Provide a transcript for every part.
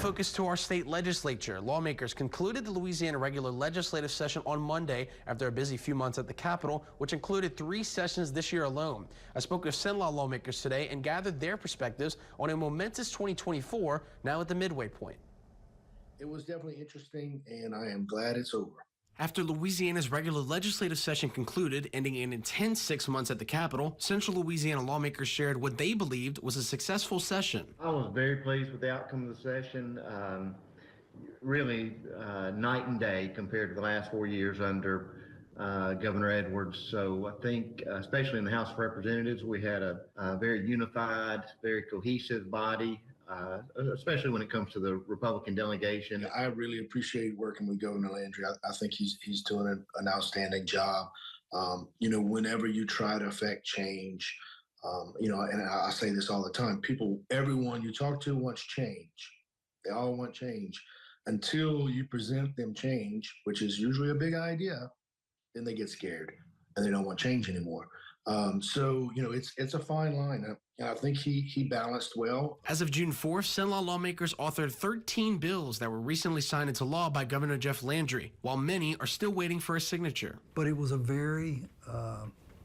Focus to our state legislature. Lawmakers concluded the Louisiana regular legislative session on Monday after a busy few months at the Capitol, which included 3 sessions this year alone. I spoke with Cenla lawmakers today and gathered their perspectives on a momentous 2024 now at the midway point. It was definitely interesting, and I am glad it's over. After Louisiana's regular legislative session concluded, ending an intense 6 months at the Capitol, Central Louisiana lawmakers shared what they believed was a successful session. I was very pleased with the outcome of the session. Really night and day compared to the last 4 years under Governor Edwards. So I think, especially in the House of Representatives, we had a very unified, very cohesive body. Especially when it comes to the Republican delegation. I really appreciate working with Governor Landry. I think he's doing an outstanding job. Whenever you try to affect change, and I say this all the time, everyone you talk to wants change. They all want change. Until you present them change, which is usually a big idea, then they get scared and they don't want change anymore. It's a fine line. I think he balanced well. As of June 4th, Cenla lawmakers authored 13 bills that were recently signed into law by Governor Jeff Landry, while many are still waiting for a signature. But it was a very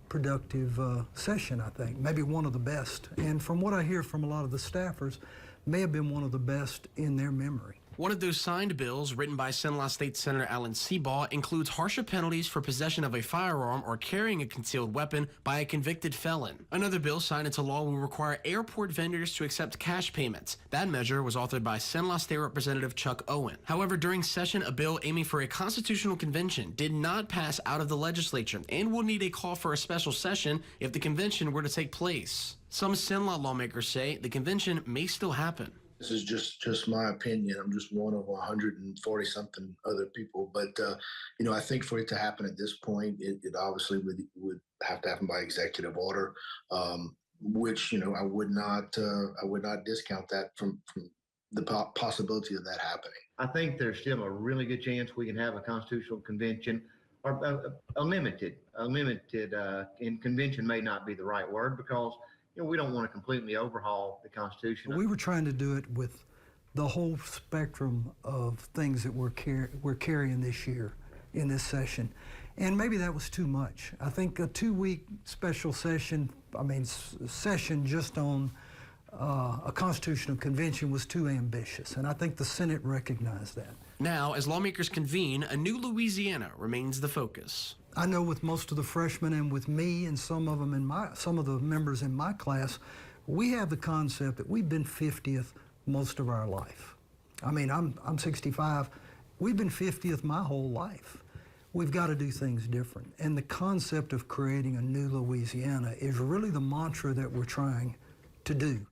productive session, I think, maybe one of the best. And from what I hear from a lot of the staffers, may have been one of the best in their memory. One of those signed bills, written by Cenla State Senator Alan Seabaugh, includes harsher penalties for possession of a firearm or carrying a concealed weapon by a convicted felon. Another bill signed into law will require airport vendors to accept cash payments. That measure was authored by Cenla State Representative Chuck Owen. However, during session, a bill aiming for a constitutional convention did not pass out of the legislature and will need a call for a special session if the convention were to take place. Some Cenla lawmakers say the convention may still happen. This is just my opinion. I'm just one of 140-something other people. But, I think for it to happen at this point, it obviously would have to happen by executive order, which, I would not discount that from the possibility of that happening. I think there's still a really good chance we can have a constitutional convention, or a limited, and convention may not be the right word because we don't want to completely overhaul the Constitution. We were trying to do it with the whole spectrum of things that we're carrying this year in this session. And maybe that was too much. I think a 2-week special session, session just on a constitutional convention was too ambitious. And I think the Senate recognized that. Now, as lawmakers convene, a new Louisiana remains the focus. I know with most of the freshmen and with me and some of the members in my class, we have the concept that we've been 50th most of our life. I'm 65. We've been 50th my whole life. We've got to do things different. And the concept of creating a new Louisiana is really the mantra that we're trying to do.